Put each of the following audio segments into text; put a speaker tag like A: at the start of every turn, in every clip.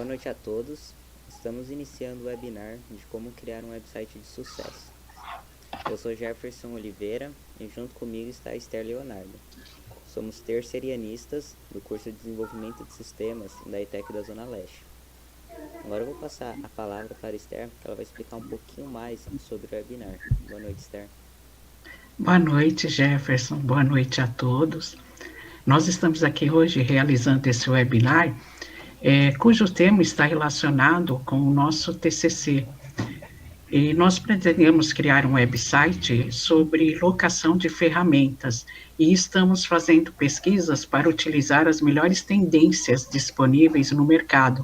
A: Boa noite a todos. Estamos iniciando o webinar de como criar um website de sucesso. Eu sou Jefferson Oliveira e junto comigo está Esther Leonardo. Somos terceirianistas do curso de Desenvolvimento de Sistemas da ETEC da Zona Leste. Agora eu vou passar a palavra para a Esther, que ela vai explicar um pouquinho mais sobre o webinar. Boa noite, Esther.
B: Boa noite, Jefferson. Boa noite a todos. Nós estamos aqui hoje realizando esse webinar, cujo tema está relacionado com o nosso TCC. E nós pretendemos criar um website sobre locação de ferramentas e estamos fazendo pesquisas para utilizar as melhores tendências disponíveis no mercado.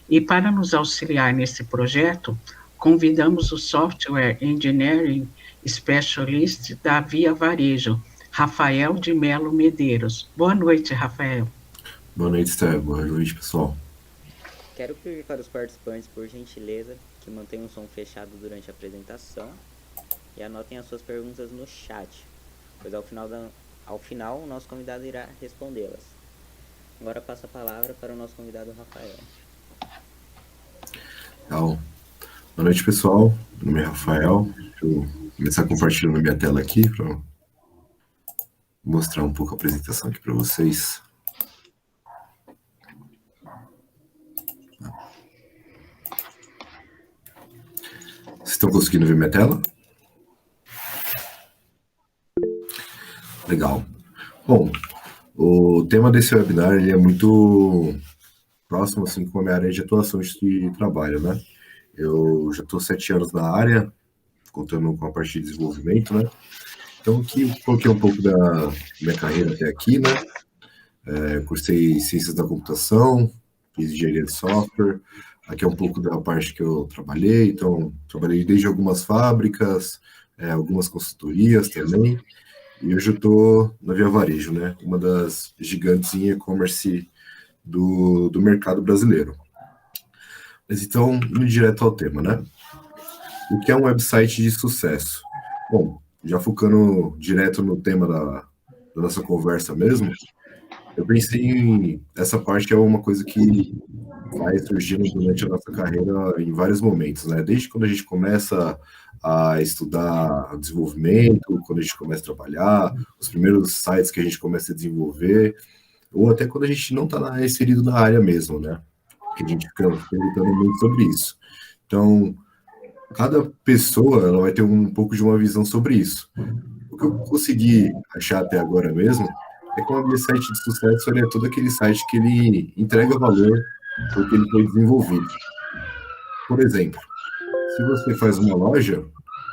B: E para nos auxiliar nesse projeto, convidamos o Software Engineering Specialist da Via Varejo, Rafael de Melo Medeiros. Boa noite, Rafael.
C: Boa noite, Esther. Boa noite, pessoal.
A: Quero pedir para os participantes, por gentileza, que mantenham o som fechado durante a apresentação e anotem as suas perguntas no chat, pois ao final o nosso convidado irá respondê-las. Agora passo a palavra para o nosso convidado Rafael.
C: Boa noite, pessoal. Meu nome é Rafael. Deixa eu começar compartilhando a minha tela aqui para mostrar um pouco a apresentação aqui para vocês. Vocês estão conseguindo ver minha tela? Legal. Bom, o tema desse webinar ele é muito próximo assim, com a minha área de atuação de trabalho, né? Eu já estou 7 anos na área, contando com a parte de desenvolvimento, né? Então, aqui eu coloquei um pouco da minha carreira até aqui, né? Cursei Ciências da Computação, fiz Engenharia de Software. Aqui é um pouco da parte que eu trabalhei. Então, trabalhei desde algumas fábricas, algumas consultorias também. E hoje eu estou na Via Varejo, né? Uma das gigantes em e-commerce do mercado brasileiro. Mas então, indo direto ao tema, né? O que é um website de sucesso? Bom, já focando direto no tema da nossa conversa mesmo, eu pensei em essa parte que é uma coisa que vai surgindo durante a nossa carreira em vários momentos, né? Desde quando a gente começa a estudar desenvolvimento, quando a gente começa a trabalhar, os primeiros sites que a gente começa a desenvolver, ou até quando a gente não está inserido na área mesmo, né? Que a gente fica perguntando muito sobre isso. Então, cada pessoa ela vai ter um pouco de uma visão sobre isso. O que eu consegui achar até agora mesmo é que um website de sucesso ele é todo aquele site que ele entrega valor porque ele foi desenvolvido. Por exemplo, se você faz uma loja,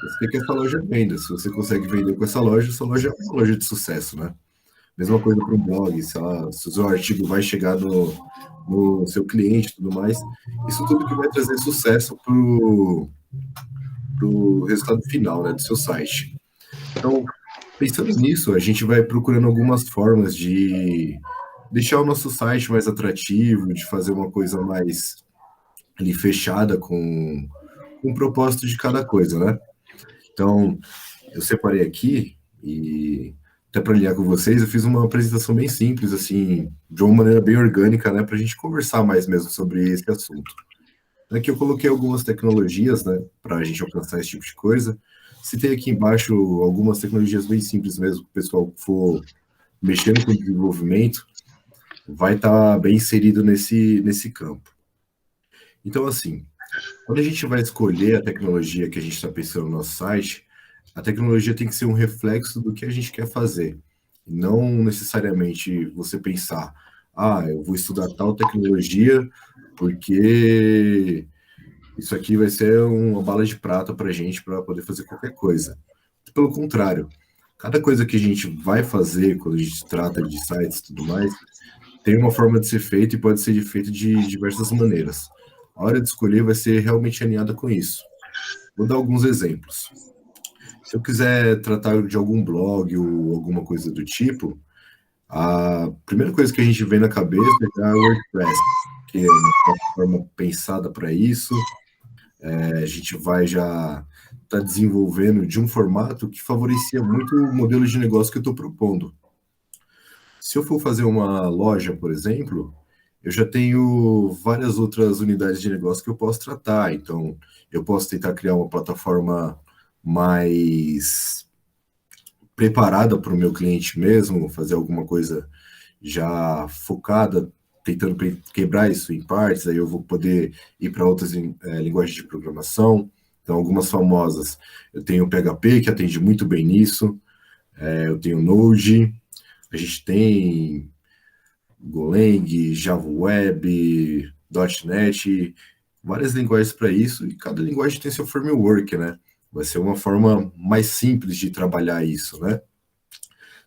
C: você quer que essa loja venda. Se você consegue vender com essa loja é uma loja de sucesso, né? Mesma coisa para um blog, se o seu artigo vai chegar no seu cliente e tudo mais. Isso tudo que vai trazer sucesso para o resultado final, né, do seu site. Então, pensando nisso, a gente vai procurando algumas formas de deixar o nosso site mais atrativo, de fazer uma coisa mais ali fechada com o propósito de cada coisa, né? Então, eu separei aqui e até para alinhar com vocês, eu fiz uma apresentação bem simples, assim, de uma maneira bem orgânica, né, para a gente conversar mais mesmo sobre esse assunto. Aqui eu coloquei algumas tecnologias, né, para a gente alcançar esse tipo de coisa. Citei aqui embaixo algumas tecnologias bem simples mesmo, que o pessoal que for mexendo com desenvolvimento vai estar bem inserido nesse campo. Então, assim, quando a gente vai escolher a tecnologia que a gente está pensando no nosso site, a tecnologia tem que ser um reflexo do que a gente quer fazer. Não necessariamente você pensar, eu vou estudar tal tecnologia porque isso aqui vai ser uma bala de prata para a gente para poder fazer qualquer coisa. Pelo contrário, cada coisa que a gente vai fazer quando a gente trata de sites e tudo mais, tem uma forma de ser feito e pode ser feito de diversas maneiras. A hora de escolher vai ser realmente alinhada com isso. Vou dar alguns exemplos. Se eu quiser tratar de algum blog ou alguma coisa do tipo, a primeira coisa que a gente vê na cabeça é a WordPress, que é uma plataforma pensada para isso. A gente vai já estar desenvolvendo de um formato que favorecia muito o modelo de negócio que eu estou propondo. Se eu for fazer uma loja, por exemplo, eu já tenho várias outras unidades de negócio que eu posso tratar. Então, eu posso tentar criar uma plataforma mais preparada para o meu cliente mesmo, fazer alguma coisa já focada, tentando quebrar isso em partes, aí eu vou poder ir para outras linguagens de programação. Então, algumas famosas, eu tenho o PHP, que atende muito bem nisso, eu tenho Node, a gente tem Golang, Java Web, .NET, várias linguagens para isso, e cada linguagem tem seu framework, né? Vai ser uma forma mais simples de trabalhar isso, né?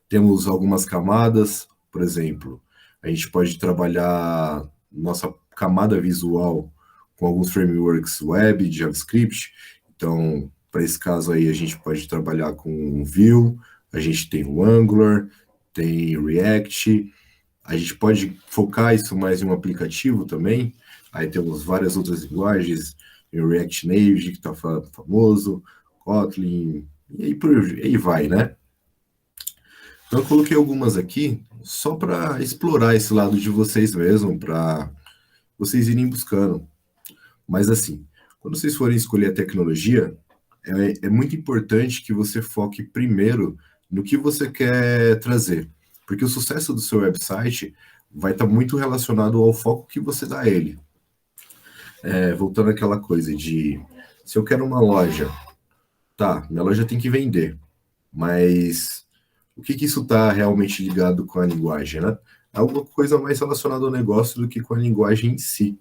C: Temos algumas camadas, por exemplo, a gente pode trabalhar nossa camada visual com alguns frameworks web, de JavaScript. Então, para esse caso aí, a gente pode trabalhar com Vue, a gente tem o Angular, tem React, a gente pode focar isso mais em um aplicativo também. Aí temos várias outras linguagens, tem o React Native, que está famoso, Kotlin, e aí vai, né? Então, eu coloquei algumas aqui só para explorar esse lado de vocês mesmo, para vocês irem buscando. Mas assim, quando vocês forem escolher a tecnologia, é muito importante que você foque primeiro no que você quer trazer, porque o sucesso do seu website vai estar muito relacionado ao foco que você dá a ele. Voltando àquela coisa de, se eu quero uma loja, tá, minha loja tem que vender, mas o que isso está realmente ligado com a linguagem, né? É alguma coisa mais relacionada ao negócio do que com a linguagem em si.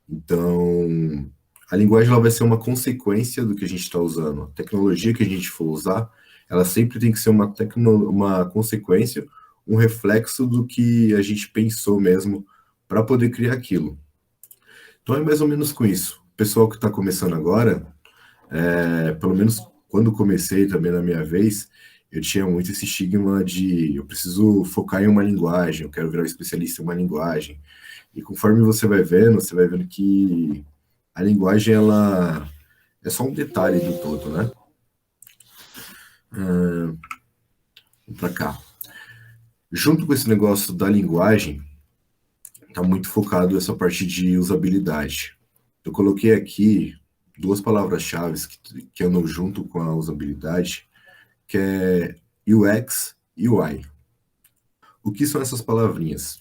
C: Então, a linguagem ela vai ser uma consequência do que a gente está usando. A tecnologia que a gente for usar, ela sempre tem que ser uma consequência, um reflexo do que a gente pensou mesmo para poder criar aquilo. Então, é mais ou menos com isso. O pessoal que está começando agora, pelo menos quando comecei também na minha vez, eu tinha muito esse estigma de eu preciso focar em uma linguagem, eu quero virar um especialista em uma linguagem. E conforme você vai vendo que a linguagem ela é só um detalhe do todo, né? Vamos para cá. Junto com esse negócio da linguagem, está muito focado essa parte de usabilidade. Eu coloquei aqui duas palavras-chave que andam junto com a usabilidade, que é UX e UI. O que são essas palavrinhas?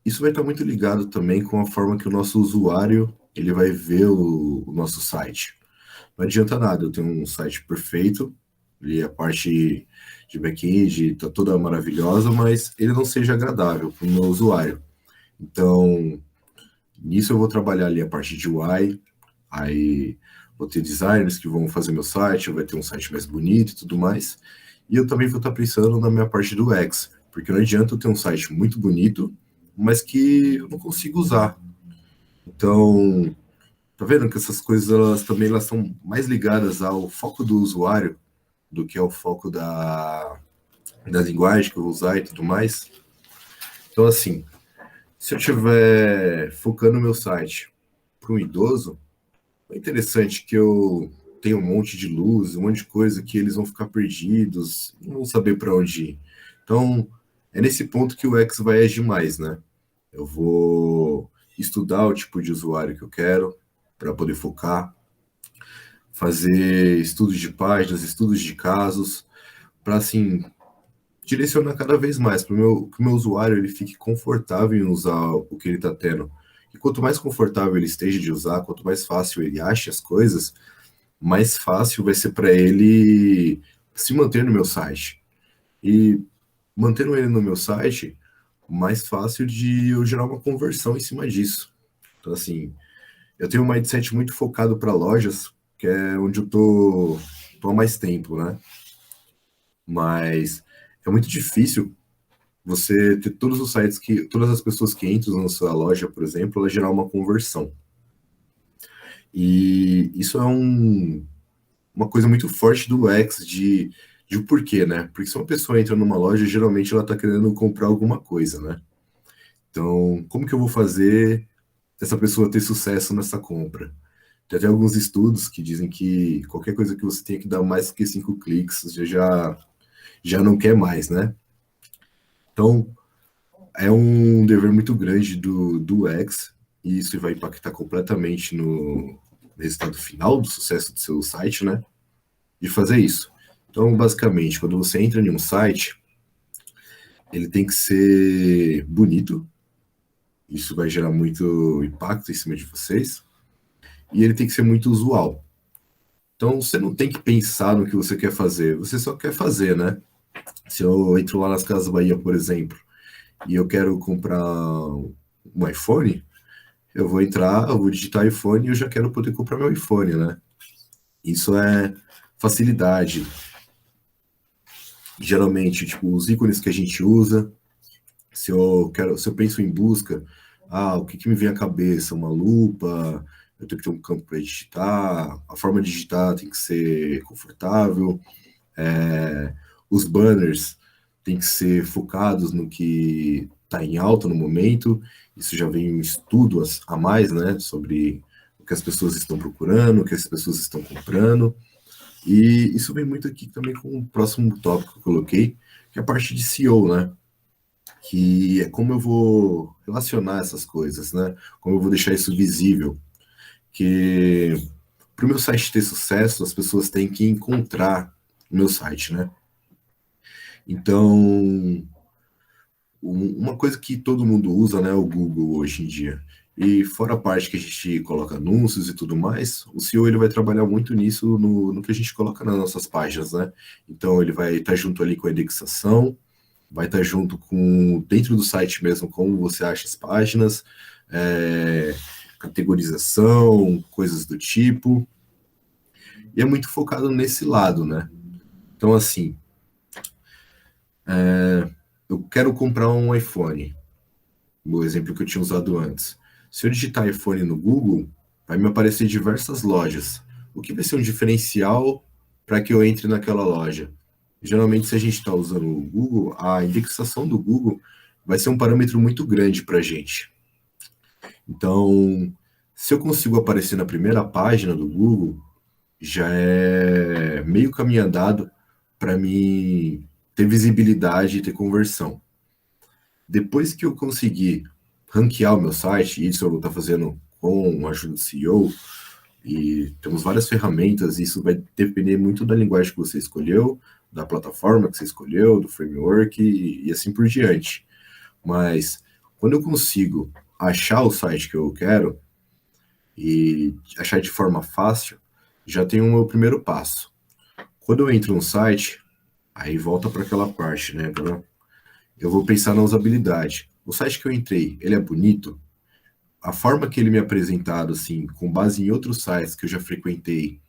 C: Isso vai estar muito ligado também com a forma que o nosso usuário ele vai ver o nosso site. Não adianta nada eu ter um site perfeito, a parte de back-end está toda maravilhosa, mas ele não seja agradável para o meu usuário. Então, nisso eu vou trabalhar ali a parte de UI, aí vou ter designers que vão fazer meu site, vai ter um site mais bonito e tudo mais. E eu também vou estar pensando na minha parte do UX, porque não adianta eu ter um site muito bonito, mas que eu não consigo usar. Então, tá vendo que essas coisas elas são mais ligadas ao foco do usuário do que ao foco da linguagem que eu vou usar e tudo mais. Então, assim, se eu estiver focando no meu site para um idoso, é interessante que eu tenha um monte de luz, um monte de coisa que eles vão ficar perdidos, não vão saber para onde ir. Então, é nesse ponto que o X vai agir mais, né? Eu vou estudar o tipo de usuário que eu quero para poder focar, fazer estudos de páginas, estudos de casos, para assim direcionar cada vez mais para que o meu usuário ele fique confortável em usar o que ele está tendo. E quanto mais confortável ele esteja de usar, quanto mais fácil ele ache as coisas, mais fácil vai ser para ele se manter no meu site. E mantendo ele no meu site, mais fácil de eu gerar uma conversão em cima disso. Então, assim, eu tenho um mindset muito focado para lojas, que é onde eu tô há mais tempo, né? Mas é muito difícil você ter todos os sites todas as pessoas que entram na sua loja, por exemplo, ela gerar uma conversão. E isso é uma coisa muito forte do UX de o porquê, né? Porque se uma pessoa entra numa loja, geralmente ela está querendo comprar alguma coisa, né? Então, como que eu vou fazer essa pessoa ter sucesso nessa compra? Tem até alguns estudos que dizem que qualquer coisa que você tenha que dar mais que 5 cliques, você já não quer mais, né? Então, É um dever muito grande do UX, e isso vai impactar completamente no resultado final do sucesso do seu site, né? De fazer isso. Então, basicamente, quando você entra em um site, ele tem que ser bonito, isso vai gerar muito impacto em cima de vocês, e ele tem que ser muito usual. Então, você não tem que pensar no que você quer fazer, você só quer fazer, né? Se eu entro lá nas Casas Bahia, por exemplo, e eu quero comprar um iPhone, eu vou entrar, eu vou digitar iPhone e eu já quero poder comprar meu iPhone, né? Isso é facilidade. Geralmente, tipo, os ícones que a gente usa, se eu penso em busca, o que me vem à cabeça? Uma lupa, eu tenho que ter um campo para digitar, a forma de digitar tem que ser confortável, os banners têm que ser focados no que está em alta no momento. Isso já vem um estudo a mais, né, sobre o que as pessoas estão procurando, o que as pessoas estão comprando. E isso vem muito aqui também com o próximo tópico que eu coloquei, que é a parte de SEO, né? Que é como eu vou relacionar essas coisas, né? Como eu vou deixar isso visível. Que para o meu site ter sucesso, as pessoas têm que encontrar o meu site, né? Então, uma coisa que todo mundo usa, né, é o Google hoje em dia. E fora a parte que a gente coloca anúncios e tudo mais, o SEO ele vai trabalhar muito nisso no que a gente coloca nas nossas páginas, né? Então ele vai estar junto ali com a indexação, vai estar junto com dentro do site mesmo como você acha as páginas, categorização, coisas do tipo. E é muito focado nesse lado, né? Então assim, eu quero comprar um iPhone. O exemplo que eu tinha usado antes. Se eu digitar iPhone no Google, vai me aparecer diversas lojas. O que vai ser um diferencial para que eu entre naquela loja? Geralmente, se a gente está usando o Google, a indexação do Google vai ser um parâmetro muito grande para a gente. Então, se eu consigo aparecer na primeira página do Google, já é meio caminho andado para mim ter visibilidade e ter conversão. Depois que eu conseguir ranquear o meu site, isso eu vou estar fazendo com a ajuda do CEO, e temos várias ferramentas, isso vai depender muito da linguagem que você escolheu, da plataforma que você escolheu, do framework e assim por diante. Mas quando eu consigo achar o site que eu quero e achar de forma fácil, já tenho o meu primeiro passo. Quando eu entro no site, aí volta para aquela parte, né? Eu vou pensar na usabilidade. O site que eu entrei, ele é bonito? A forma que ele me é apresentado, assim, com base em outros sites que eu já frequentei,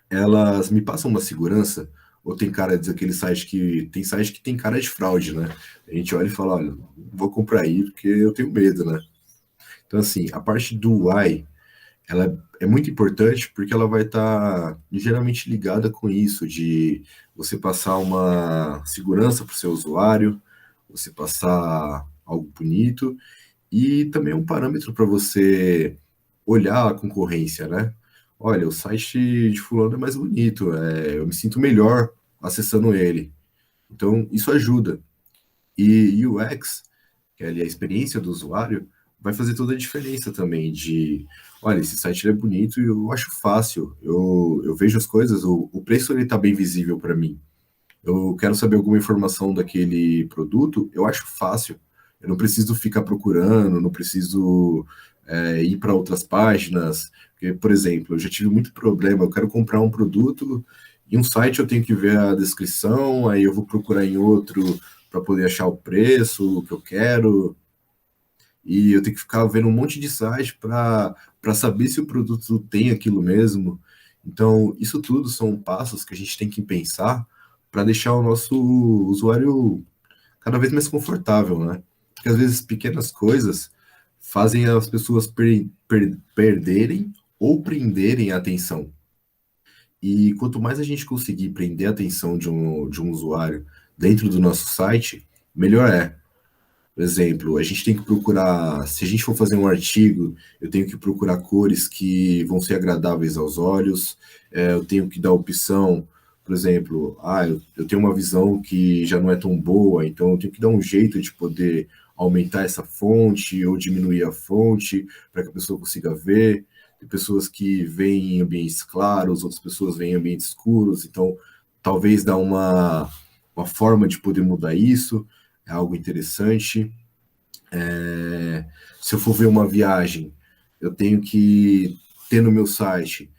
C: elas me passam uma segurança? Ou tem cara de aquele site que tem cara de fraude, né? A gente olha e fala, olha, não vou comprar aí porque eu tenho medo, né? Então, assim, a parte do why, ela é muito importante porque ela vai estar geralmente ligada com isso, de você passar uma segurança para o seu usuário, você passar algo bonito, e também é um parâmetro para você olhar a concorrência, né? Olha, o site de fulano é mais bonito, eu me sinto melhor acessando ele. Então, isso ajuda. E UX, que é ali a experiência do usuário, vai fazer toda a diferença também de, olha, esse site ele é bonito e eu acho fácil, eu vejo as coisas, o preço ele está bem visível para mim. Eu quero saber alguma informação daquele produto, eu acho fácil. Eu não preciso ficar procurando, não preciso ir para outras páginas. Porque, por exemplo, eu já tive muito problema. Eu quero comprar um produto, em um site eu tenho que ver a descrição, aí eu vou procurar em outro para poder achar o preço que eu quero. E eu tenho que ficar vendo um monte de site para saber se o produto tem aquilo mesmo. Então, isso tudo são passos que a gente tem que pensar para deixar o nosso usuário cada vez mais confortável, né? Porque às vezes pequenas coisas fazem as pessoas perderem ou prenderem a atenção. E quanto mais a gente conseguir prender a atenção de um usuário dentro do nosso site, melhor é. Por exemplo, a gente tem que procurar, se a gente for fazer um artigo, eu tenho que procurar cores que vão ser agradáveis aos olhos, eu tenho que dar opção, por exemplo, eu tenho uma visão que já não é tão boa, então eu tenho que dar um jeito de poder aumentar essa fonte ou diminuir a fonte para que a pessoa consiga ver. Tem pessoas que veem em ambientes claros, outras pessoas veem em ambientes escuros, então talvez dar uma forma de poder mudar isso é algo interessante. Se eu for ver uma viagem, eu tenho que ter no meu site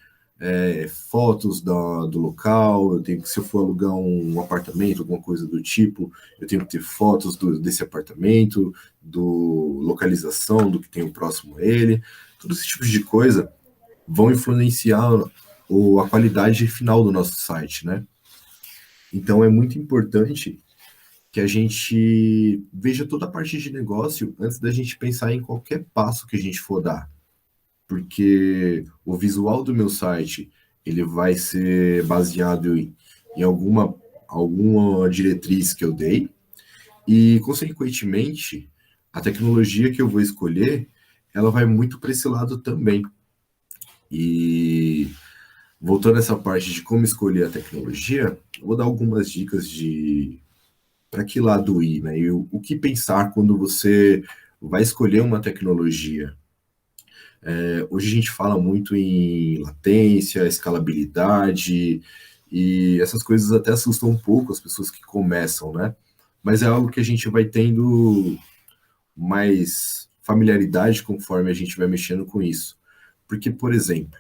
C: fotos do local, eu tenho que, se eu for alugar um apartamento, alguma coisa do tipo, eu tenho que ter fotos desse apartamento, do localização, do que tem o próximo a ele, todos esses tipos de coisa vão influenciar a qualidade final do nosso site, né? Então é muito importante que a gente veja toda a parte de negócio antes da gente pensar em qualquer passo que a gente for dar, porque o visual do meu site ele vai ser baseado em alguma diretriz que eu dei e, consequentemente, a tecnologia que eu vou escolher ela vai muito para esse lado também. E voltando a essa parte de como escolher a tecnologia, eu vou dar algumas dicas de para que lado ir, né? E o que pensar quando você vai escolher uma tecnologia. Hoje a gente fala muito em latência, escalabilidade, e essas coisas até assustam um pouco as pessoas que começam, né? Mas é algo que a gente vai tendo mais familiaridade conforme a gente vai mexendo com isso. Porque, por exemplo,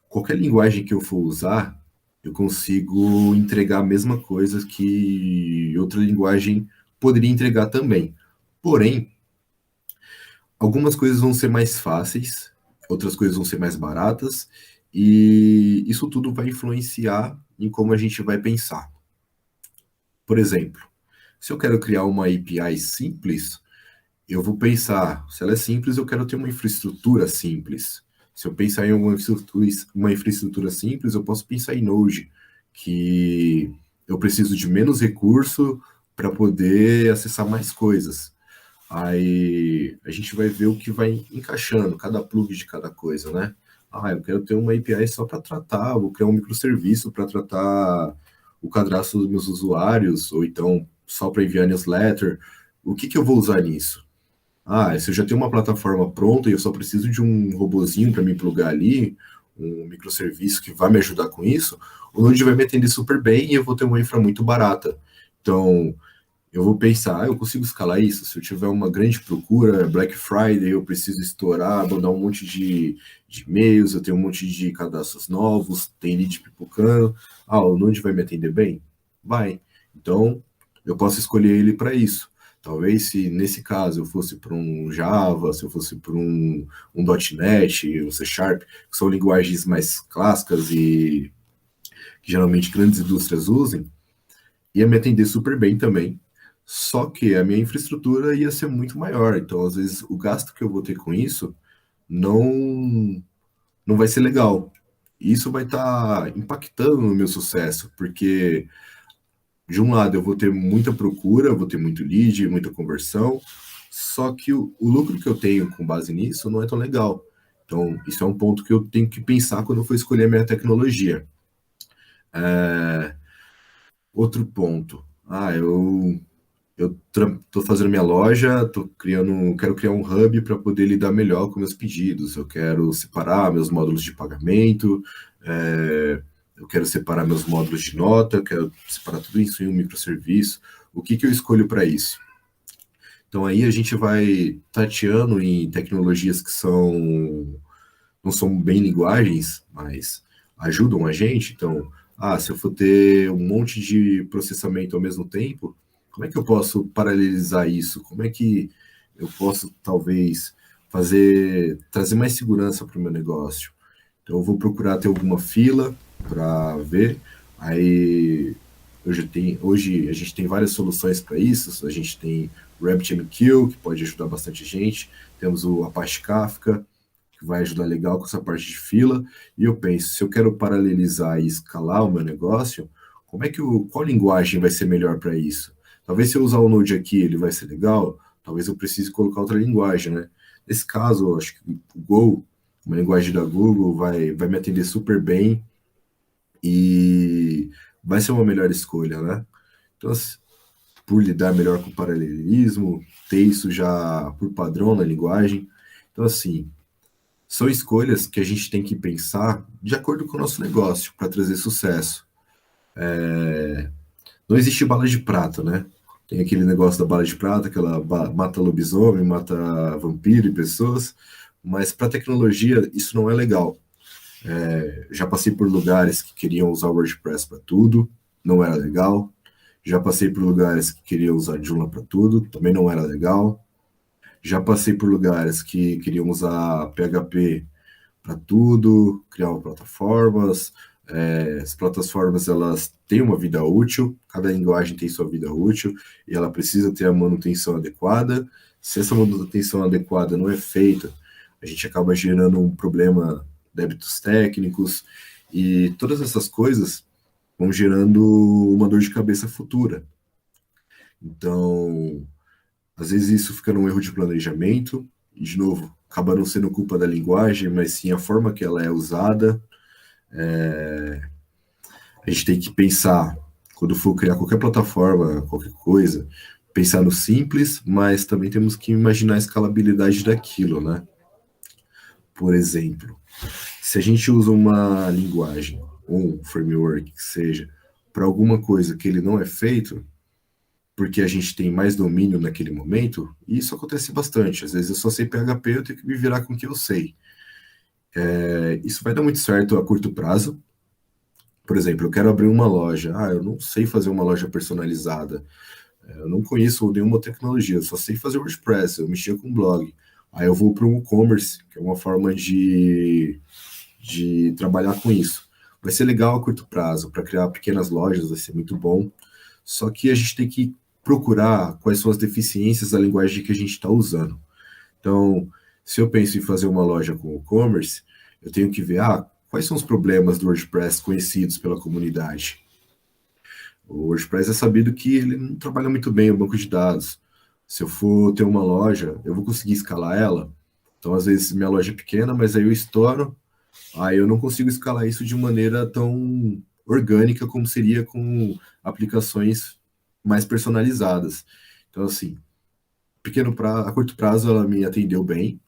C: qualquer linguagem que eu for usar, eu consigo entregar a mesma coisa que outra linguagem poderia entregar também. Porém, algumas coisas vão ser mais fáceis, outras coisas vão ser mais baratas, e isso tudo vai influenciar em como a gente vai pensar. Por exemplo, se eu quero criar uma API simples, eu vou pensar, se ela é simples, eu quero ter uma infraestrutura simples. Se eu pensar em uma infraestrutura simples, eu posso pensar em Node, que eu preciso de menos recurso para poder acessar mais coisas. Aí a gente vai ver o que vai encaixando, cada plug de cada coisa, né? Ah, eu quero ter uma API só para tratar, vou criar um microserviço para tratar o cadastro dos meus usuários, ou então só para enviar newsletter. O que que eu vou usar nisso? Ah, se eu já tenho uma plataforma pronta e eu só preciso de um robozinho para me plugar ali, um microserviço que vai me ajudar com isso, o Node vai me atender super bem e eu vou ter uma infra muito barata. Então, eu vou pensar, eu consigo escalar isso? Se eu tiver uma grande procura, Black Friday, eu preciso estourar, mandar um monte de e-mails, eu tenho um monte de cadastros novos, tem lead pipocando. Ah, o Node vai me atender bem? Vai. Então, eu posso escolher ele para isso. Talvez se nesse caso eu fosse para um Java, se eu fosse para um .NET, um C Sharp, que são linguagens mais clássicas e que geralmente grandes indústrias usem, ia me atender super bem também. Só que a minha infraestrutura ia ser muito maior. Então, às vezes, o gasto que eu vou ter com isso não, não vai ser legal. E isso vai estar impactando no meu sucesso, porque de um lado eu vou ter muita procura, vou ter muito lead, muita conversão, só que o lucro que eu tenho com base nisso não é tão legal. Então, isso é um ponto que eu tenho que pensar quando eu for escolher a minha tecnologia. Outro ponto. Eu estou fazendo minha loja, quero criar um hub para poder lidar melhor com meus pedidos. Eu quero separar meus módulos de pagamento, eu quero separar meus módulos de nota, eu quero separar tudo isso em um microserviço. O que que eu escolho para isso? Então aí a gente vai tateando em tecnologias que não são bem linguagens, mas ajudam a gente. Então, se eu for ter um monte de processamento ao mesmo tempo, como é que eu posso paralelizar isso? Como é que eu posso, talvez, trazer mais segurança para o meu negócio? Então, eu vou procurar ter alguma fila para ver. Aí, hoje a gente tem várias soluções para isso. A gente tem o RabbitMQ, que pode ajudar bastante a gente. Temos o Apache Kafka, que vai ajudar legal com essa parte de fila. E eu penso, se eu quero paralelizar e escalar o meu negócio, qual linguagem vai ser melhor para isso? Talvez se eu usar o Node aqui, ele vai ser legal, talvez eu precise colocar outra linguagem, né? Nesse caso, eu acho que o Go, uma linguagem da Google, vai me atender super bem e vai ser uma melhor escolha, né? Então, por lidar melhor com o paralelismo, ter isso já por padrão na linguagem. Então, assim, são escolhas que a gente tem que pensar de acordo com o nosso negócio para trazer sucesso. Não existe bala de prata, né? Tem aquele negócio da bala de prata, que ela mata lobisomem, mata vampiro e pessoas, mas para tecnologia isso não é legal. Já passei por lugares que queriam usar o WordPress para tudo, não era legal. Já passei por lugares que queriam usar Joomla para tudo, também não era legal. Já passei por lugares que queriam usar PHP para tudo, criavam plataformas. As plataformas elas têm uma vida útil, cada linguagem tem sua vida útil e ela precisa ter a manutenção adequada. Se essa manutenção adequada não é feita, a gente acaba gerando um problema, débitos técnicos, e todas essas coisas vão gerando uma dor de cabeça futura. Então, às vezes isso fica num erro de planejamento, e de novo, acaba não sendo culpa da linguagem, mas sim a forma que ela é usada. A gente tem que pensar, quando for criar qualquer plataforma, qualquer coisa, pensar no simples, mas também temos que imaginar a escalabilidade daquilo, né? Por exemplo, se a gente usa uma linguagem, ou um framework que seja, para alguma coisa que ele não é feito, porque a gente tem mais domínio naquele momento, e isso acontece bastante. Às vezes eu só sei PHP, eu tenho que me virar com o que eu sei. Isso vai dar muito certo a curto prazo. Por exemplo, eu quero abrir uma loja. Eu não sei fazer uma loja personalizada. Eu não conheço nenhuma tecnologia, eu só sei fazer WordPress, eu mexia com blog. Aí eu vou para um e-commerce, que é uma forma de trabalhar com isso. Vai ser legal a curto prazo, para criar pequenas lojas, vai ser muito bom. Só que a gente tem que procurar quais são as deficiências da linguagem que a gente está usando. Então, se eu penso em fazer uma loja com e-commerce, eu tenho que ver quais são os problemas do WordPress conhecidos pela comunidade. O WordPress é sabido que ele não trabalha muito bem o banco de dados. Se eu for ter uma loja, eu vou conseguir escalar ela. Então, às vezes, minha loja é pequena, mas aí eu estouro, aí eu não consigo escalar isso de maneira tão orgânica como seria com aplicações mais personalizadas. Então, assim, a curto prazo ela me atendeu bem,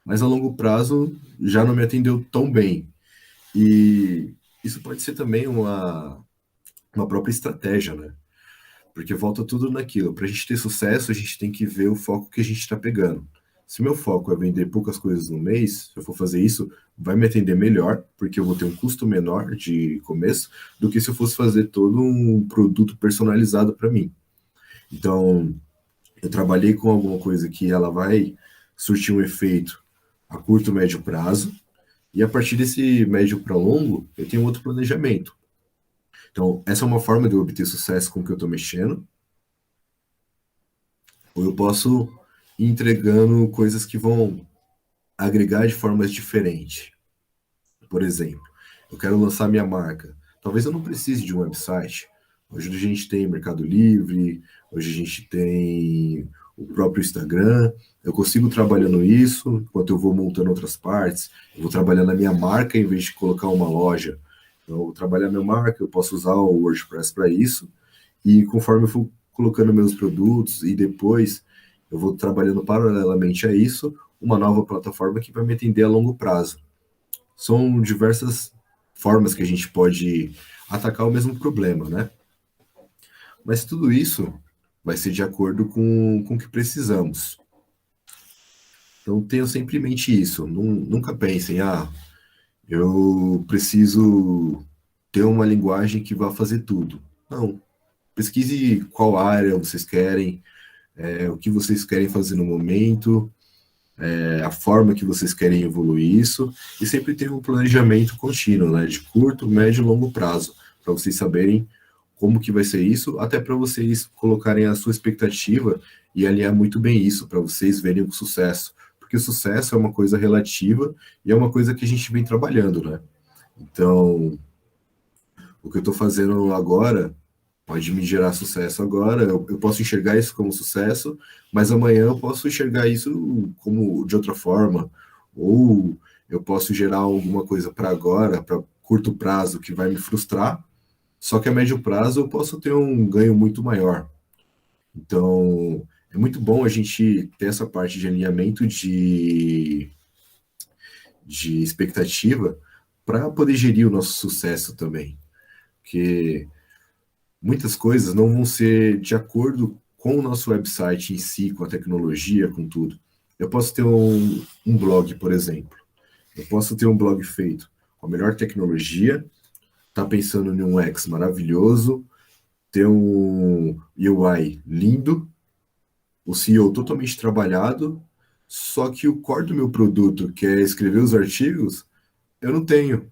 C: mas a longo prazo já não me atendeu tão bem. E isso pode ser também uma própria estratégia, né? Porque volta tudo naquilo. Para a gente ter sucesso, a gente tem que ver o foco que a gente está pegando. Se meu foco é vender poucas coisas no mês, se eu for fazer isso, vai me atender melhor, porque eu vou ter um custo menor de começo, do que se eu fosse fazer todo um produto personalizado para mim. Então, eu trabalhei com alguma coisa que ela vai surtir um efeito a curto, médio prazo, e a partir desse médio para longo, eu tenho outro planejamento. Então, essa é uma forma de eu obter sucesso com o que eu estou mexendo, ou eu posso ir entregando coisas que vão agregar de formas diferentes. Por exemplo, eu quero lançar minha marca. Talvez eu não precise de um website. Hoje a gente tem Mercado Livre, hoje a gente tem o próprio Instagram. Eu consigo trabalhando isso, enquanto eu vou montando outras partes. Eu vou trabalhando a minha marca em vez de colocar uma loja. Então, eu vou trabalhar minha marca, eu posso usar o WordPress para isso. E conforme eu for colocando meus produtos e depois eu vou trabalhando paralelamente a isso, uma nova plataforma que vai me atender a longo prazo. São diversas formas que a gente pode atacar o mesmo problema, né? Mas tudo isso vai ser de acordo com o que precisamos. Então, tenham sempre em mente isso. Nunca pensem, eu preciso ter uma linguagem que vá fazer tudo. Não. Pesquise qual área vocês querem, o que vocês querem fazer no momento, a forma que vocês querem evoluir isso, e sempre ter um planejamento contínuo, né, de curto, médio e longo prazo, para vocês saberem como que vai ser isso, até para vocês colocarem a sua expectativa e alinhar muito bem isso, para vocês verem o sucesso, porque o sucesso é uma coisa relativa e é uma coisa que a gente vem trabalhando, né? Então, o que eu estou fazendo agora pode me gerar sucesso agora, eu posso enxergar isso como sucesso, mas amanhã eu posso enxergar isso como de outra forma, ou eu posso gerar alguma coisa para agora, para curto prazo, que vai me frustrar, só que a médio prazo eu posso ter um ganho muito maior. Então, é muito bom a gente ter essa parte de alinhamento de expectativa para poder gerir o nosso sucesso também. Porque muitas coisas não vão ser de acordo com o nosso website em si, com a tecnologia, com tudo. Eu posso ter um blog, por exemplo. Eu posso ter um blog feito com a melhor tecnologia, tá pensando em um UX maravilhoso, ter um UI lindo, o SEO totalmente trabalhado, só que o core do meu produto, que é escrever os artigos, eu não tenho.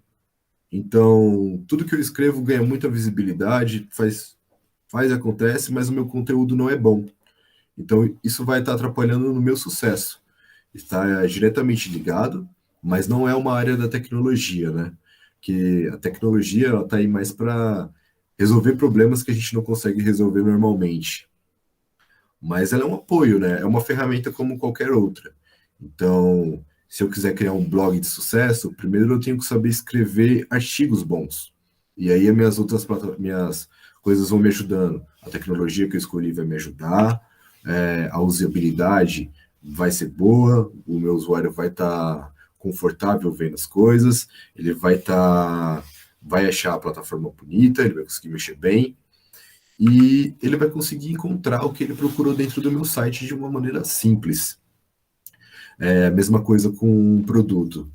C: Então, tudo que eu escrevo ganha muita visibilidade, faz acontece, mas o meu conteúdo não é bom. Então, isso vai estar atrapalhando no meu sucesso. Está diretamente ligado, mas não é uma área da tecnologia, né? Que a tecnologia está aí mais para resolver problemas que a gente não consegue resolver normalmente. Mas ela é um apoio, né? É uma ferramenta como qualquer outra. Então, se eu quiser criar um blog de sucesso, primeiro eu tenho que saber escrever artigos bons. E aí as minhas coisas vão me ajudando. A tecnologia que eu escolhi vai me ajudar, a usabilidade vai ser boa, o meu usuário vai estar confortável vendo as coisas, ele vai achar a plataforma bonita, ele vai conseguir mexer bem, e ele vai conseguir encontrar o que ele procurou dentro do meu site de uma maneira simples. É a mesma coisa com um produto.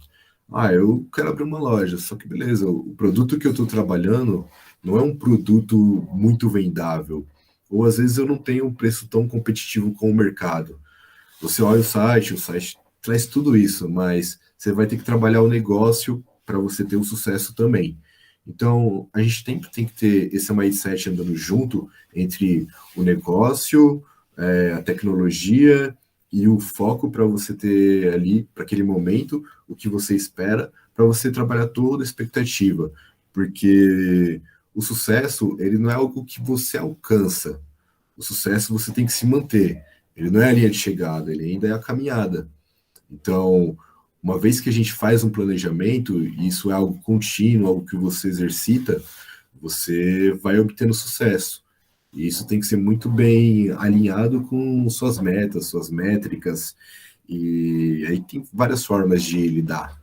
C: Ah, eu quero abrir uma loja, só que beleza, o produto que eu estou trabalhando não é um produto muito vendável, ou às vezes eu não tenho um preço tão competitivo com o mercado. Você olha o site traz tudo isso, mas você vai ter que trabalhar o negócio para você ter o sucesso também. Então, a gente tem que ter esse mindset andando junto entre o negócio, a tecnologia e o foco para você ter ali, para aquele momento, o que você espera, para você trabalhar toda a expectativa. Porque o sucesso, ele não é algo que você alcança. O sucesso você tem que se manter. Ele não é a linha de chegada, ele ainda é a caminhada. Então, uma vez que a gente faz um planejamento, e isso é algo contínuo, algo que você exercita, você vai obtendo sucesso. E isso tem que ser muito bem alinhado com suas metas, suas métricas, e aí tem várias formas de lidar.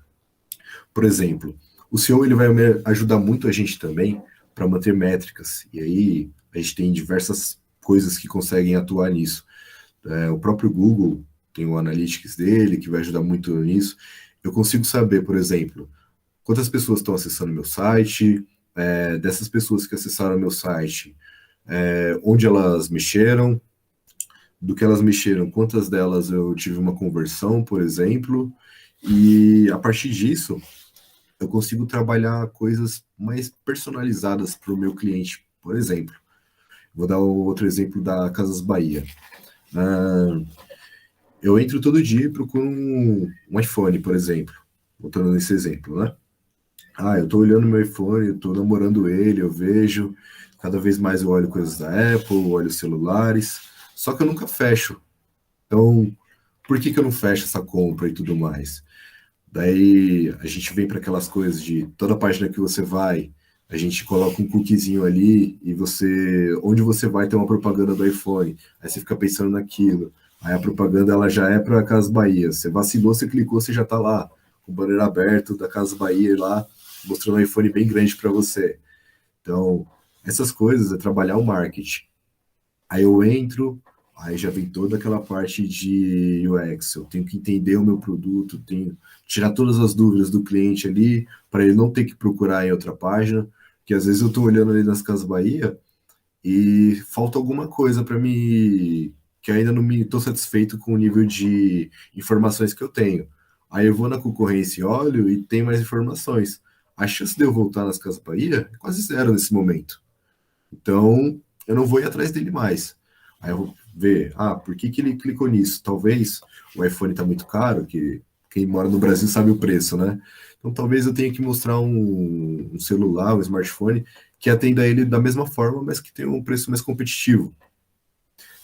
C: Por exemplo, o SEO ele vai ajudar muito a gente também para manter métricas, e aí a gente tem diversas coisas que conseguem atuar nisso. O próprio Google tem o Analytics dele, que vai ajudar muito nisso. Eu consigo saber, por exemplo, quantas pessoas estão acessando meu site, dessas pessoas que acessaram meu site, onde elas mexeram, do que elas mexeram, quantas delas eu tive uma conversão, por exemplo, e a partir disso eu consigo trabalhar coisas mais personalizadas para o meu cliente. Por exemplo, vou dar outro exemplo da Casas Bahia. Uh, eu entro todo dia e procuro um iPhone, por exemplo, voltando nesse exemplo, né? Ah, eu tô olhando meu iPhone, eu tô namorando ele, eu vejo, cada vez mais eu olho coisas da Apple, olho celulares, só que eu nunca fecho. Então, por que que eu não fecho essa compra e tudo mais? Daí a gente vem para aquelas coisas de toda página que você vai, a gente coloca um cookiezinho ali e onde você vai ter uma propaganda do iPhone, aí você fica pensando naquilo. Aí a propaganda ela já é para Casas Bahia. Você vacilou, você clicou, você já está lá com o banner aberto da Casas Bahia lá, mostrando um iPhone bem grande para você. Então, essas coisas é trabalhar o marketing. Aí eu entro, aí já vem toda aquela parte de UX. Eu tenho que entender o meu produto, tenho que tirar todas as dúvidas do cliente ali, para ele não ter que procurar em outra página, que às vezes eu estou olhando ali nas Casas Bahia e falta alguma coisa para me que ainda não me estou satisfeito com o nível de informações que eu tenho. Aí eu vou na concorrência e olho e tem mais informações. A chance de eu voltar nas Casas Bahia é quase zero nesse momento. Então, eu não vou ir atrás dele mais. Aí eu vou ver, por que que ele clicou nisso? Talvez o iPhone está muito caro, que quem mora no Brasil sabe o preço, né? Então, talvez eu tenha que mostrar um celular, um smartphone, que atenda ele da mesma forma, mas que tenha um preço mais competitivo.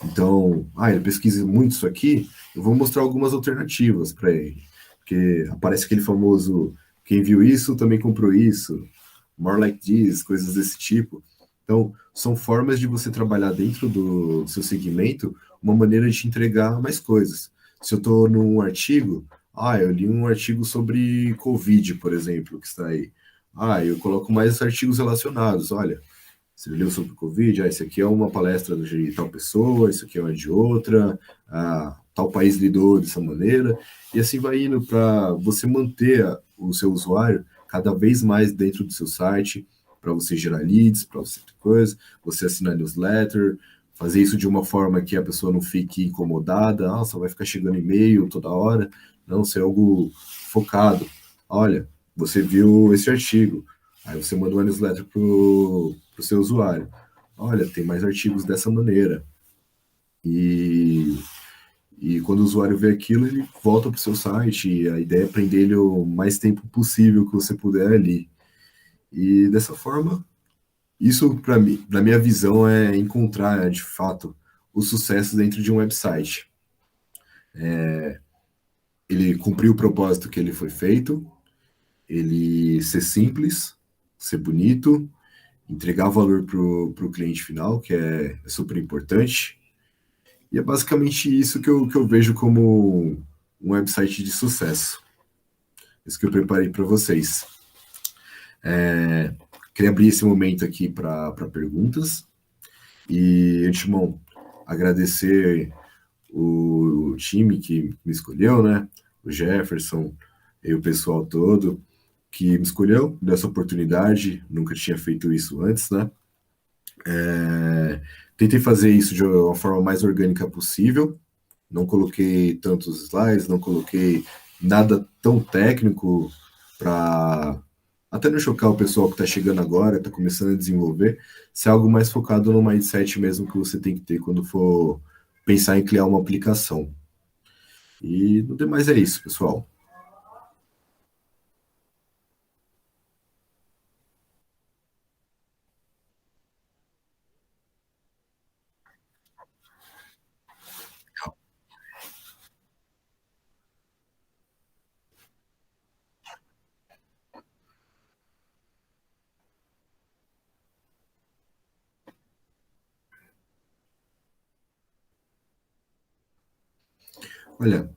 C: Então, ele pesquisa muito isso aqui, eu vou mostrar algumas alternativas para ele. Porque aparece aquele famoso, quem viu isso também comprou isso, more like this, coisas desse tipo. Então, são formas de você trabalhar dentro do seu segmento uma maneira de te entregar mais coisas. Se eu estou num artigo, eu li um artigo sobre Covid, por exemplo, que está aí. Eu coloco mais artigos relacionados. Olha, você leu sobre o Covid? Esse aqui é uma palestra de tal pessoa, isso aqui é uma de outra, tal país lidou dessa maneira, e assim vai indo para você manter o seu usuário cada vez mais dentro do seu site, para você gerar leads, para você ter coisa, você assinar newsletter, fazer isso de uma forma que a pessoa não fique incomodada, só vai ficar chegando e-mail toda hora, não, ser algo focado. Olha, você viu esse artigo, aí você manda uma newsletter para o seu usuário. Olha, tem mais artigos dessa maneira. E, e quando o usuário vê aquilo, ele volta para o seu site. E a ideia é prender ele o mais tempo possível que você puder ali. E dessa forma, isso para mim, na minha visão, é encontrar de fato o sucesso dentro de um website. Ele cumprir o propósito que ele foi feito, ele ser simples, ser bonito, entregar valor para o cliente final, que é super importante. E é basicamente isso que eu vejo como um website de sucesso. Isso que eu preparei para vocês. Queria abrir esse momento aqui para perguntas. E, antemão, agradecer o time que me escolheu, né? O Jefferson e o pessoal todo que me escolheu, dessa oportunidade. Nunca tinha feito isso antes, né? Tentei fazer isso de uma forma mais orgânica possível. Não coloquei tantos slides, não coloquei nada tão técnico para até não chocar o pessoal que está chegando agora, está começando a desenvolver, ser algo mais focado no mindset mesmo que você tem que ter quando for pensar em criar uma aplicação. E no demais é isso, pessoal. Olha,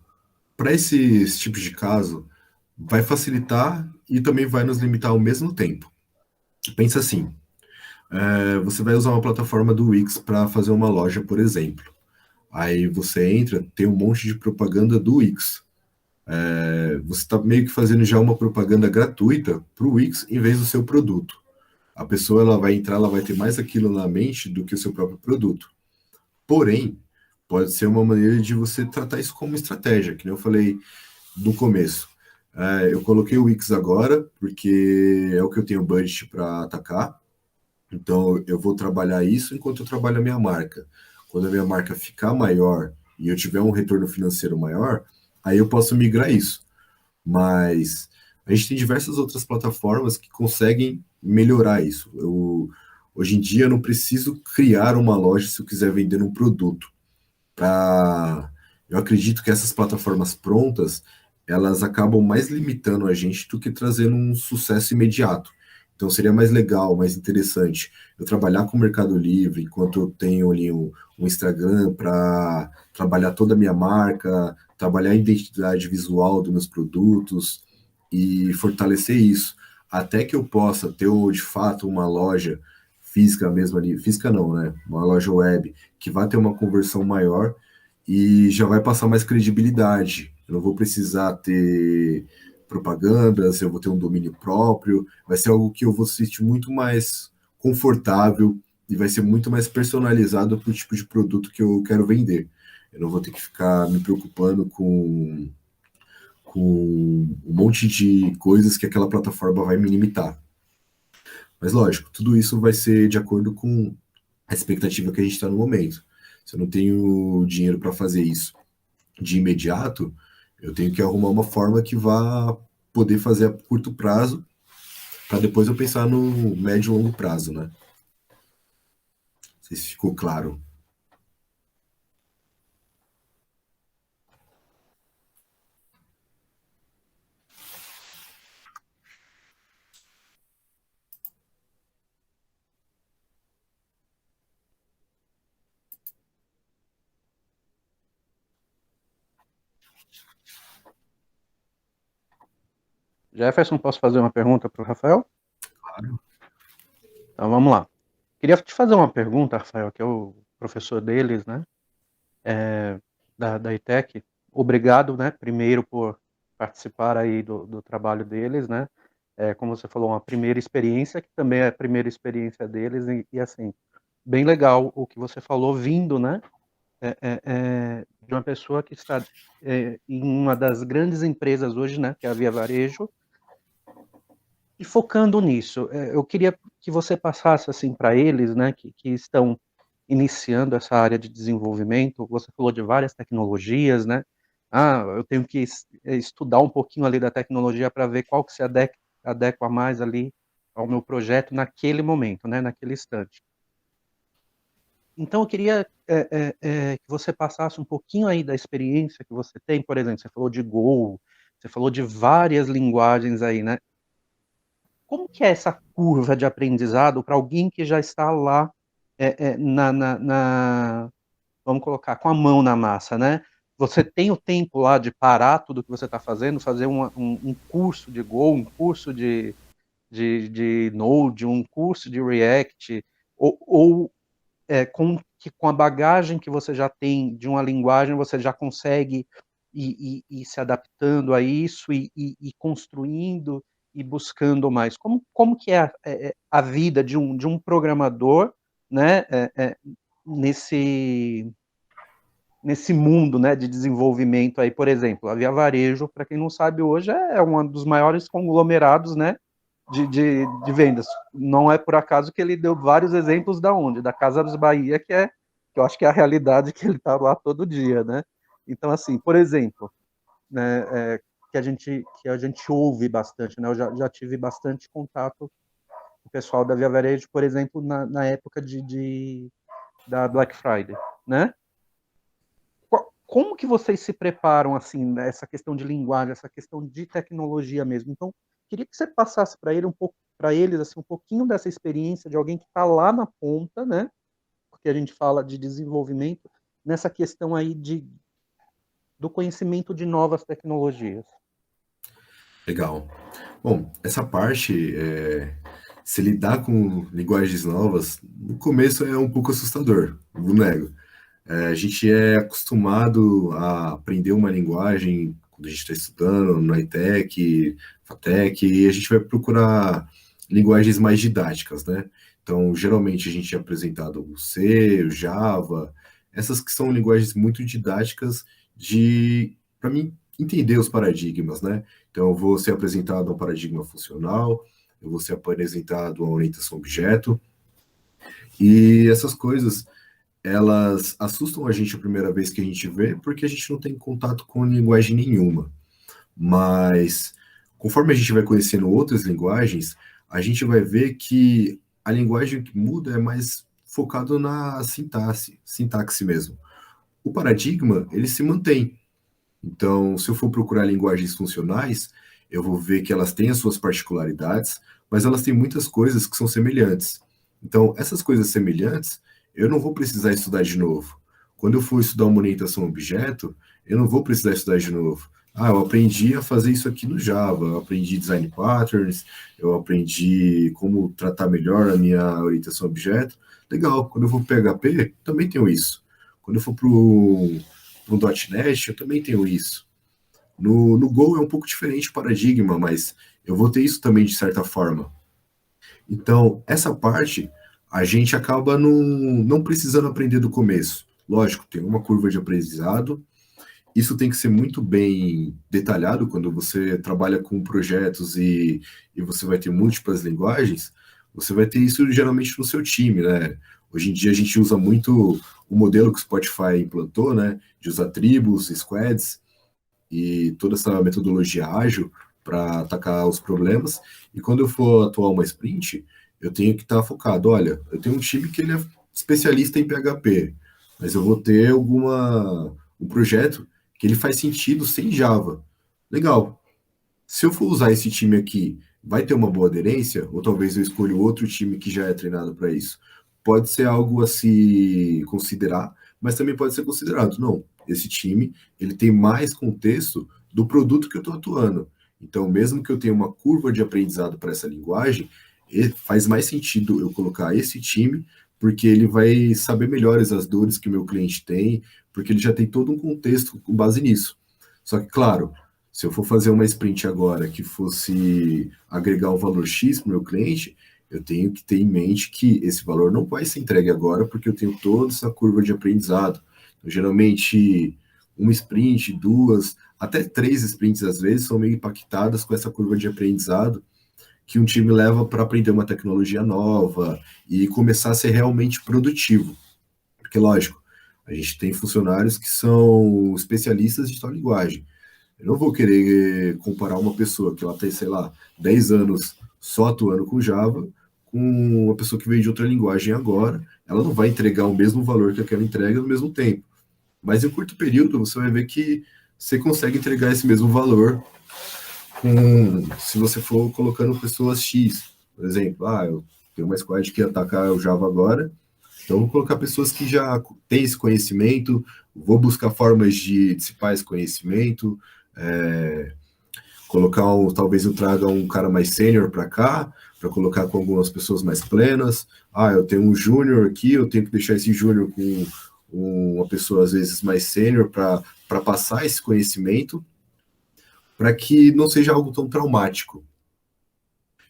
C: para esses tipos de caso, vai facilitar e também vai nos limitar ao mesmo tempo. Pensa assim, você vai usar uma plataforma do Wix para fazer uma loja, por exemplo. Aí você entra, tem um monte de propaganda do Wix. Você está meio que fazendo já uma propaganda gratuita para o Wix em vez do seu produto. A pessoa ela vai entrar, ela vai ter mais aquilo na mente do que o seu próprio produto. Porém, pode ser uma maneira de você tratar isso como estratégia, que nem eu falei no começo. Eu coloquei o Wix agora, porque é o que eu tenho budget para atacar. Então, eu vou trabalhar isso enquanto eu trabalho a minha marca. Quando a minha marca ficar maior e eu tiver um retorno financeiro maior, aí eu posso migrar isso. Mas a gente tem diversas outras plataformas que conseguem melhorar isso. Hoje em dia, eu não preciso criar uma loja se eu quiser vender um produto. Eu acredito que essas plataformas prontas, elas acabam mais limitando a gente do que trazendo um sucesso imediato. Então seria mais legal, mais interessante eu trabalhar com o Mercado Livre, enquanto eu tenho ali um Instagram para trabalhar toda a minha marca, trabalhar a identidade visual dos meus produtos e fortalecer isso, até que eu possa ter de fato uma loja física mesmo ali, física não, né? Uma loja web que vai ter uma conversão maior e já vai passar mais credibilidade. Eu não vou precisar ter propagandas, eu vou ter um domínio próprio, vai ser algo que eu vou sentir muito mais confortável e vai ser muito mais personalizado para o tipo de produto que eu quero vender. Eu não vou ter que ficar me preocupando com um monte de coisas que aquela plataforma vai me limitar. Mas lógico, tudo isso vai ser de acordo com a expectativa que a gente está no momento. Se eu não tenho dinheiro para fazer isso de imediato, eu tenho que arrumar uma forma que vá poder fazer a curto prazo, para depois eu pensar no médio e longo prazo, né? Não sei se ficou claro.
D: Jefferson, posso fazer uma pergunta para o Rafael?
C: Claro.
D: Então vamos lá. Queria te fazer uma pergunta, Rafael, que é o professor deles, né? Da ITEC. Obrigado, né? Primeiro por participar aí do trabalho deles, né? Como você falou, uma primeira experiência, que também é a primeira experiência deles, e assim, bem legal o que você falou, vindo, né? De uma pessoa que está em uma das grandes empresas hoje, né? Que é a Via Varejo, e focando nisso, eu queria que você passasse assim para eles, né, que estão iniciando essa área de desenvolvimento. Você falou de várias tecnologias, né? Ah, eu tenho que estudar um pouquinho ali da tecnologia para ver qual que se adequa mais ali ao meu projeto naquele momento, né, naquele instante. Então, eu queria que você passasse um pouquinho aí da experiência que você tem. Por exemplo, você falou de Go, você falou de várias linguagens aí, né? Como que é essa curva de aprendizado para alguém que já está lá vamos colocar, com a mão na massa, né? Você tem o tempo lá de parar tudo que você está fazendo, fazer um curso de Go, um curso de Node, um curso de React, ou com a bagagem que você já tem de uma linguagem, você já consegue ir se adaptando a isso e construindo e buscando mais. Como que é a vida de um programador, né, nesse mundo, né, de desenvolvimento aí? Por exemplo, a Via Varejo, para quem não sabe, hoje é um dos maiores conglomerados, né, de vendas. Não é por acaso que ele deu vários exemplos da onde? Da Casa dos Bahia, que eu acho que é a realidade que ele está lá todo dia, né? Então, assim, por exemplo, né, que a gente ouve bastante, né? Eu já tive bastante contato com o pessoal da Via Varejo, por exemplo, na época da Black Friday, né? Como que vocês se preparam, assim, nessa questão de linguagem, essa questão de tecnologia mesmo? Então, queria que você passasse para eles assim, um pouquinho dessa experiência de alguém que está lá na ponta, né? Porque a gente fala de desenvolvimento, nessa questão aí do conhecimento de novas tecnologias.
C: Legal. Bom, essa parte, se lidar com linguagens novas, no começo é um pouco assustador, não nego. A gente é acostumado a aprender uma linguagem quando a gente está estudando no ITEC, FATEC, e a gente vai procurar linguagens mais didáticas, né? Então, geralmente a gente é apresentado o C, o Java, essas que são linguagens muito didáticas para mim entender os paradigmas, né? Então, eu vou ser apresentado a um paradigma funcional, eu vou ser apresentado a uma orientação objeto, e essas coisas elas assustam a gente a primeira vez que a gente vê, porque a gente não tem contato com linguagem nenhuma. Mas, conforme a gente vai conhecendo outras linguagens, a gente vai ver que a linguagem que muda é mais focado na sintaxe mesmo. O paradigma, ele se mantém. Então, se eu for procurar linguagens funcionais, eu vou ver que elas têm as suas particularidades, mas elas têm muitas coisas que são semelhantes. Então, essas coisas semelhantes, eu não vou precisar estudar de novo. Quando eu for estudar uma orientação a objeto, eu não vou precisar estudar de novo. Ah, eu aprendi a fazer isso aqui no Java, eu aprendi design patterns, eu aprendi como tratar melhor a minha orientação a objeto. Legal, quando eu for para PHP, também tenho isso. Quando eu for para um .NET, eu também tenho isso. No Go é um pouco diferente o paradigma, mas eu vou ter isso também de certa forma. Então, essa parte, a gente acaba não precisando aprender do começo. Lógico, tem uma curva de aprendizado, isso tem que ser muito bem detalhado quando você trabalha com projetos e você vai ter múltiplas linguagens, você vai ter isso geralmente no seu time, né? Hoje em dia a gente usa muito o modelo que o Spotify implantou, né? De usar tribos, squads e toda essa metodologia ágil para atacar os problemas. E quando eu for atuar uma sprint, eu tenho que estar focado. Olha, eu tenho um time que ele é especialista em PHP, mas eu vou ter um projeto que ele faz sentido sem Java. Legal. Se eu for usar esse time aqui, vai ter uma boa aderência? Ou talvez eu escolha outro time que já é treinado para isso? Pode ser algo a se considerar, mas também pode ser considerado. Não, esse time ele tem mais contexto do produto que eu estou atuando. Então, mesmo que eu tenha uma curva de aprendizado para essa linguagem, faz mais sentido eu colocar esse time, porque ele vai saber melhores as dores que o meu cliente tem, porque ele já tem todo um contexto com base nisso. Só que, claro, se eu for fazer uma sprint agora que fosse agregar um valor X para o meu cliente, eu tenho que ter em mente que esse valor não vai ser entregue agora, porque eu tenho toda essa curva de aprendizado. Então, geralmente, uma sprint, duas, até 3 sprints às vezes são meio impactadas com essa curva de aprendizado que um time leva para aprender uma tecnologia nova e começar a ser realmente produtivo. Porque, lógico, a gente tem funcionários que são especialistas de tal linguagem. Eu não vou querer comparar uma pessoa que ela tem, sei lá, 10 anos só atuando com Java, com uma pessoa que veio de outra linguagem agora. Ela não vai entregar o mesmo valor que aquela entrega no mesmo tempo. Mas em um curto período você vai ver que você consegue entregar esse mesmo valor se você for colocando pessoas X. Por exemplo, eu tenho uma squad que atacar o Java agora, então eu vou colocar pessoas que já têm esse conhecimento, vou buscar formas de dissipar esse conhecimento, talvez eu traga um cara mais sênior para cá, para colocar com algumas pessoas mais plenas. Eu tenho um júnior aqui, eu tenho que deixar esse júnior com uma pessoa às vezes mais sênior para passar esse conhecimento, para que não seja algo tão traumático.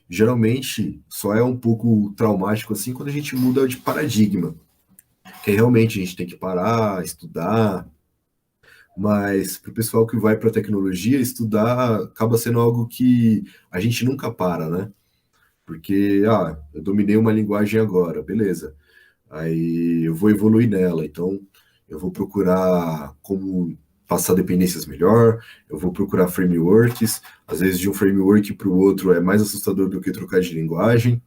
C: Geralmente, só é um pouco traumático assim quando a gente muda de paradigma, que realmente a gente tem que parar, estudar, mas para o pessoal que vai para a tecnologia, estudar acaba sendo algo que a gente nunca para, né? Porque, eu dominei uma linguagem agora, beleza. Aí eu vou evoluir nela, então eu vou procurar como passar dependências melhor, eu vou procurar frameworks, às vezes de um framework para o outro é mais assustador do que trocar de linguagem.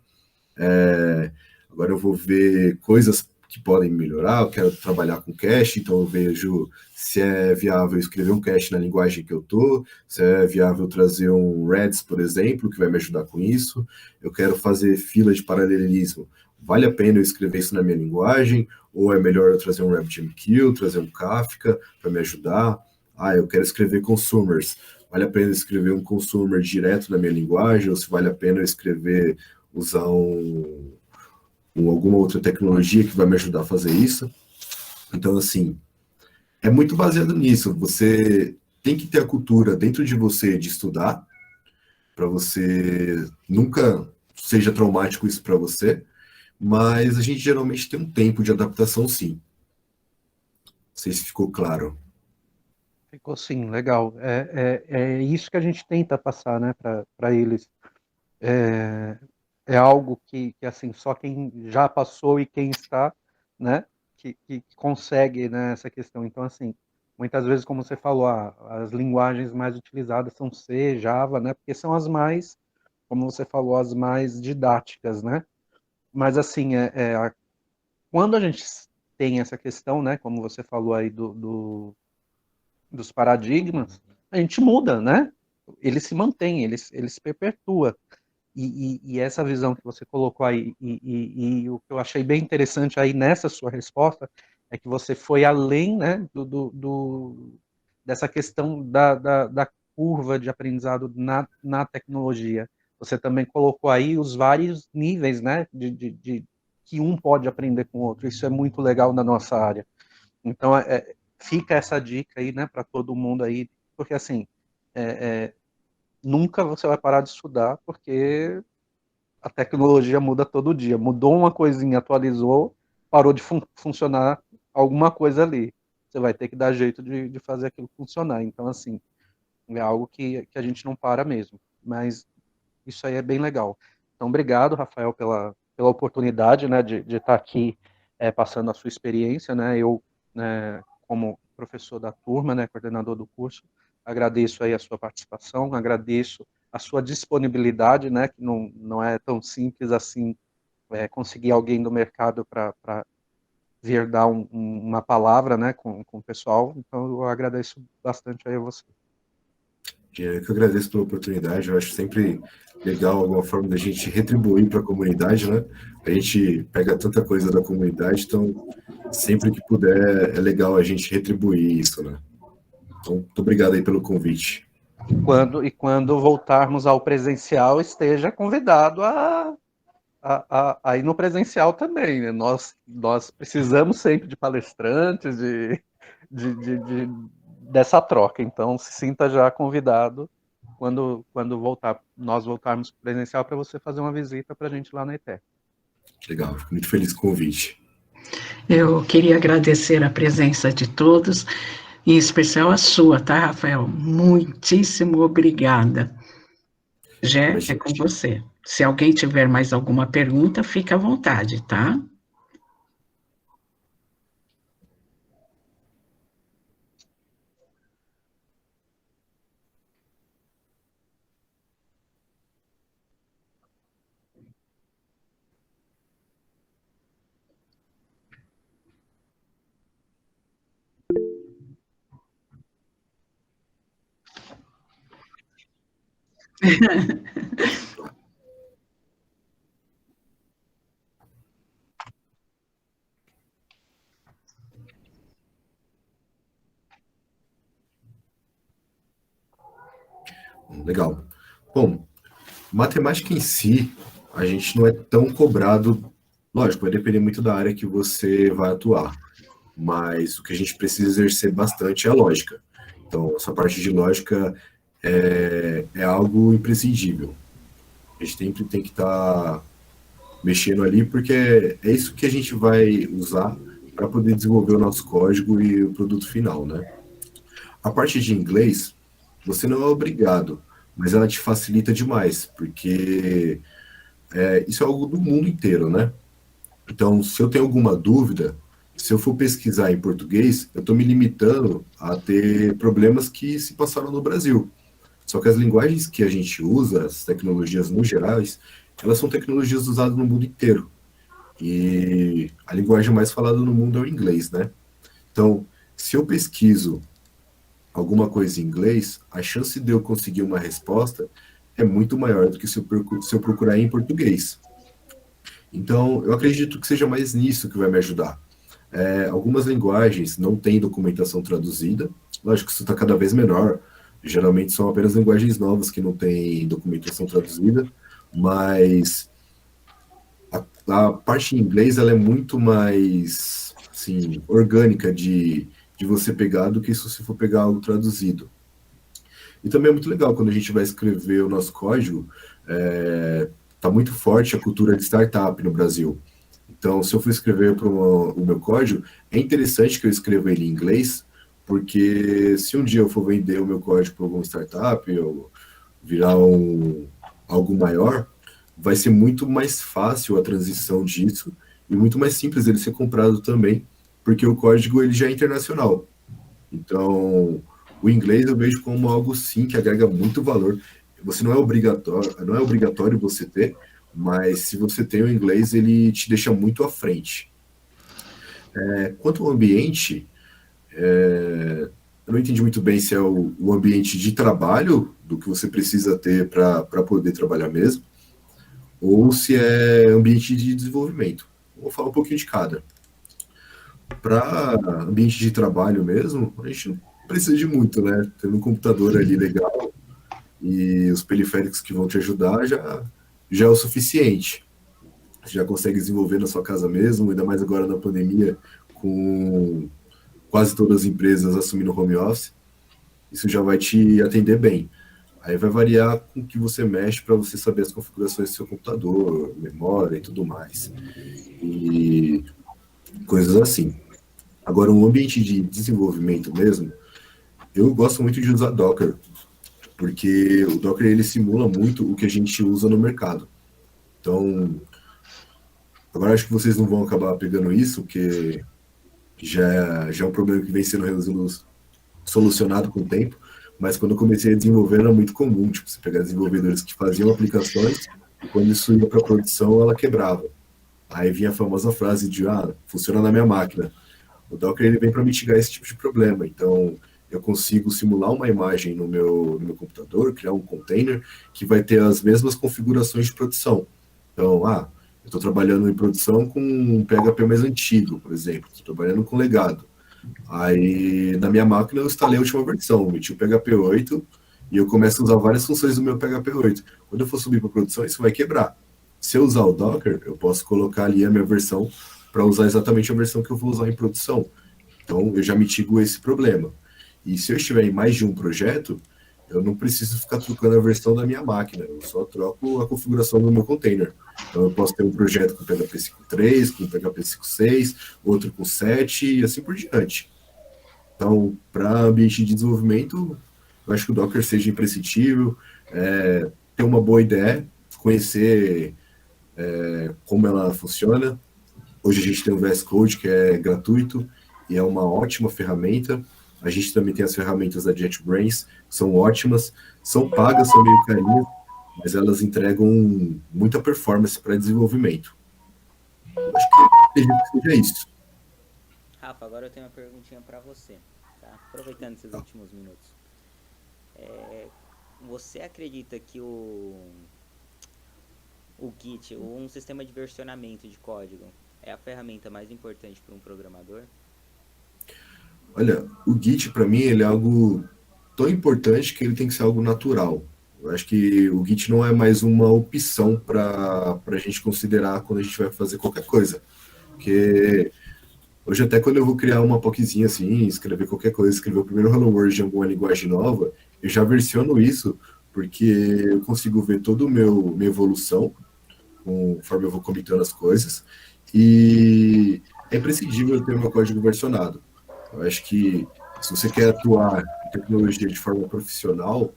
C: Agora eu vou ver coisas que podem melhorar, eu quero trabalhar com cache, então eu vejo se é viável escrever um cache na linguagem que eu tô, se é viável trazer um Redis, por exemplo, que vai me ajudar com isso. Eu quero fazer fila de paralelismo. Vale a pena eu escrever isso na minha linguagem? Ou é melhor eu trazer um RabbitMQ, trazer um Kafka para me ajudar? Eu quero escrever consumers. Vale a pena eu escrever um consumer direto na minha linguagem? Ou se vale a pena eu usar alguma outra tecnologia que vai me ajudar a fazer isso? Então, assim, é muito baseado nisso. Você tem que ter a cultura dentro de você de estudar, para você nunca seja traumático isso para você, mas a gente geralmente tem um tempo de adaptação, sim. Não sei se ficou claro.
D: Ficou sim, legal. É isso que a gente tenta passar, né, para eles. É algo que, assim, só quem já passou e quem está, né, que consegue, né, essa questão. Então, assim, muitas vezes, como você falou, as linguagens mais utilizadas são C, Java, né, porque são as mais, como você falou, as mais didáticas, né. Mas, assim, quando a gente tem essa questão, né, como você falou aí dos paradigmas, a gente muda, né? Ele se mantém, ele se perpetua. E essa visão que você colocou aí, e o que eu achei bem interessante aí nessa sua resposta, é que você foi além, né, dessa questão da curva de aprendizado na tecnologia. Você também colocou aí os vários níveis, né, de que um pode aprender com o outro. Isso é muito legal na nossa área. Então, fica essa dica aí, né, para todo mundo aí, porque assim, nunca você vai parar de estudar, porque a tecnologia muda todo dia. Mudou uma coisinha, atualizou, parou de funcionar alguma coisa ali. Você vai ter que dar jeito de fazer aquilo funcionar. Então, assim, é algo que a gente não para mesmo. Mas isso aí é bem legal. Então, obrigado, Rafael, pela oportunidade, né, de estar aqui passando a sua experiência, né, eu, né, como professor da turma, né, coordenador do curso, agradeço aí a sua participação, agradeço a sua disponibilidade, né, que não é tão simples assim conseguir alguém do mercado para vir dar uma palavra, né, com o pessoal, então eu agradeço bastante aí a você.
C: Eu que agradeço pela oportunidade, eu acho sempre legal alguma forma da gente retribuir para a comunidade, né? A gente pega tanta coisa da comunidade, então sempre que puder é legal a gente retribuir isso, né? Então, muito obrigado aí pelo convite.
D: quando voltarmos ao presencial, esteja convidado a ir no presencial também. Né? Nós precisamos sempre de palestrantes, dessa troca. Então, se sinta já convidado quando nós voltarmos presencial para você fazer uma visita para a gente lá na ETEC.
C: Legal, fico muito feliz com o convite.
B: Eu queria agradecer a presença de todos, em especial a sua, tá, Rafael? Muitíssimo obrigada. Jé, é com você. Se alguém tiver mais alguma pergunta, fica à vontade, tá?
C: Legal. Bom, matemática em si, a gente não é tão cobrado. Lógico, vai depender muito da área que você vai atuar. Mas o que a gente precisa exercer bastante é a lógica. Então, essa parte de lógica é algo imprescindível. A gente sempre tem que estar mexendo ali, porque é isso que a gente vai usar para poder desenvolver o nosso código e o produto final, né? A parte de inglês, você não é obrigado, mas ela te facilita demais, porque isso é algo do mundo inteiro, né? Então, se eu tenho alguma dúvida, se eu for pesquisar em português, eu estou me limitando a ter problemas que se passaram no Brasil. Só que as linguagens que a gente usa, as tecnologias no gerais, elas são tecnologias usadas no mundo inteiro. E a linguagem mais falada no mundo é o inglês, né? Então, se eu pesquiso alguma coisa em inglês, a chance de eu conseguir uma resposta é muito maior do que se eu procurar em português. Então, eu acredito que seja mais nisso que vai me ajudar. Algumas linguagens não têm documentação traduzida, lógico que isso está cada vez menor, geralmente são apenas linguagens novas que não têm documentação traduzida, mas a parte em inglês ela é muito mais assim, orgânica de você pegar do que se você for pegar algo traduzido. E também é muito legal quando a gente vai escrever o nosso código, tá muito forte a cultura de startup no Brasil. Então, se eu for escrever o meu código, é interessante que eu escreva ele em inglês, porque se um dia eu for vender o meu código para alguma startup ou virar algo maior, vai ser muito mais fácil a transição disso e muito mais simples ele ser comprado também, porque o código ele já é internacional. Então, o inglês eu vejo como algo sim que agrega muito valor. Você não é obrigatório você ter, mas se você tem o inglês, ele te deixa muito à frente. Quanto ao ambiente, eu não entendi muito bem se é o ambiente de trabalho, do que você precisa ter para poder trabalhar mesmo, ou se é ambiente de desenvolvimento. Vou falar um pouquinho de cada. Para ambiente de trabalho mesmo, a gente não precisa de muito, né? Tendo um computador ali legal e os periféricos que vão te ajudar já é o suficiente. Você já consegue desenvolver na sua casa mesmo, ainda mais agora na pandemia, com quase todas as empresas assumindo home office. Isso já vai te atender bem. Aí vai variar com o que você mexe para você saber as configurações do seu computador, memória e tudo mais. E coisas assim. Agora, um ambiente de desenvolvimento mesmo, eu gosto muito de usar Docker, porque o Docker ele simula muito o que a gente usa no mercado. Então, agora acho que vocês não vão acabar pegando isso, porque já é um problema que vem sendo solucionado com o tempo, mas quando eu comecei a desenvolver era muito comum, tipo, você pegar desenvolvedores que faziam aplicações e quando isso ia para produção ela quebrava. Aí vinha a famosa frase de, funciona na minha máquina. O Docker ele vem para mitigar esse tipo de problema, então eu consigo simular uma imagem no meu computador, criar um container que vai ter as mesmas configurações de produção. Então, eu estou trabalhando em produção com um PHP mais antigo, por exemplo, estou trabalhando com legado. Aí, na minha máquina, eu instalei a última versão, meti o PHP 8 e eu começo a usar várias funções do meu PHP 8. Quando eu for subir para produção, isso vai quebrar. Se eu usar o Docker, eu posso colocar ali a minha versão para usar exatamente a versão que eu vou usar em produção. Então, eu já mitigo esse problema. E se eu estiver em mais de um projeto, eu não preciso ficar trocando a versão da minha máquina, eu só troco a configuração do meu container. Então, eu posso ter um projeto com PHP 5.3, com PHP 5.6, outro com 7 e assim por diante. Então, para ambiente de desenvolvimento, eu acho que o Docker seja imprescindível, ter uma boa ideia, conhecer como ela funciona. Hoje a gente tem o VS Code, que é gratuito e é uma ótima ferramenta. A gente também tem as ferramentas da JetBrains, que são ótimas, são pagas, são meio carinhas, mas elas entregam muita performance para desenvolvimento. Eu acho que acredito que seja isso.
A: Rafa, agora eu tenho uma perguntinha para você, tá? Aproveitando esses últimos minutos. Você acredita que o Git, um sistema de versionamento de código, é a ferramenta mais importante para um programador?
C: Olha, o Git, para mim, ele é algo tão importante que ele tem que ser algo natural. Eu acho que o Git não é mais uma opção para a gente considerar quando a gente vai fazer qualquer coisa. Porque hoje, até quando eu vou criar uma POCzinha assim, escrever qualquer coisa, escrever o primeiro Hello World em alguma linguagem nova, eu já versiono isso, porque eu consigo ver toda minha evolução, conforme eu vou comitando as coisas, e é imprescindível eu ter o meu código versionado. Eu acho que se você quer atuar em tecnologia de forma profissional,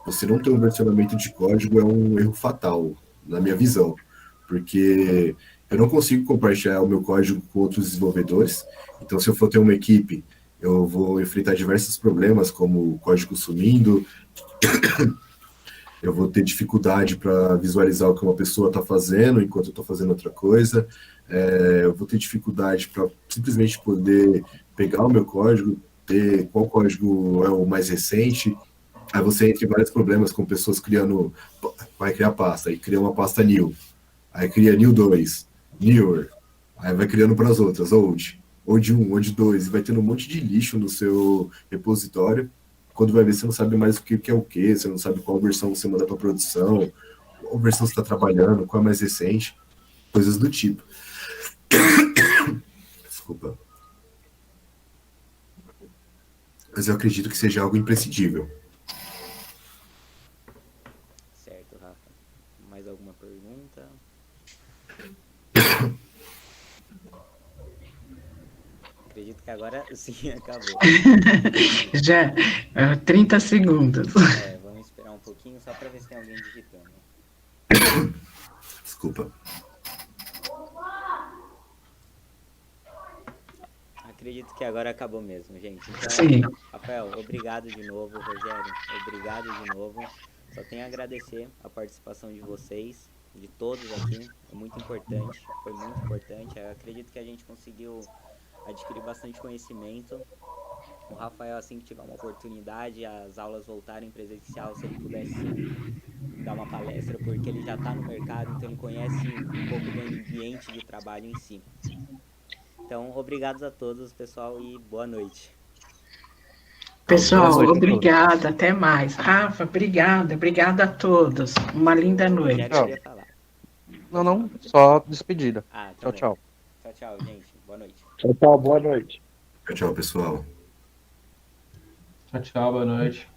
C: você não ter um versionamento de código é um erro fatal, na minha visão, porque eu não consigo compartilhar o meu código com outros desenvolvedores, então se eu for ter uma equipe, eu vou enfrentar diversos problemas, como o código sumindo, eu vou ter dificuldade para visualizar o que uma pessoa está fazendo enquanto eu estou fazendo outra coisa, eu vou ter dificuldade para simplesmente poder pegar o meu código, ter qual código é o mais recente. Aí você entra em vários problemas com pessoas criando, vai criar pasta, aí cria uma pasta new, aí cria new 2, newer, aí vai criando para as outras, old 1, old 2, e vai tendo um monte de lixo no seu repositório. Quando vai ver, você não sabe mais o que é o que, você não sabe qual versão você manda para produção, qual versão você está trabalhando, qual é mais recente, coisas do tipo. Desculpa. Mas eu acredito que seja algo imprescindível.
A: Certo, Rafa. Mais alguma pergunta? Acredito que agora sim acabou.
B: Já, 30 segundos.
A: Vamos esperar um pouquinho só para ver se tem alguém digitando.
C: Desculpa.
A: Acredito que agora acabou mesmo, gente. Então,
B: Sim.
A: Rafael, obrigado de novo. Rogério, obrigado de novo. Só tenho a agradecer a participação de vocês, de todos aqui. É muito importante, foi muito importante. Eu acredito que a gente conseguiu adquirir bastante conhecimento. O Rafael, assim que tiver uma oportunidade, as aulas voltarem presencial, se ele pudesse dar uma palestra, porque ele já está no mercado, então ele conhece um pouco do ambiente de trabalho em si. Então, obrigado a todos, pessoal, e boa noite.
B: Pessoal,
D: Boa noite,
B: obrigada, até mais. Rafa, obrigada a todos. Uma linda noite.
A: Rogério queria falar.
D: Não, só despedida.
A: Tá
D: Tchau.
A: Bom. Tchau, gente. Boa noite.
E: Tchau, boa noite.
C: Tchau, pessoal.
F: Tchau, boa noite.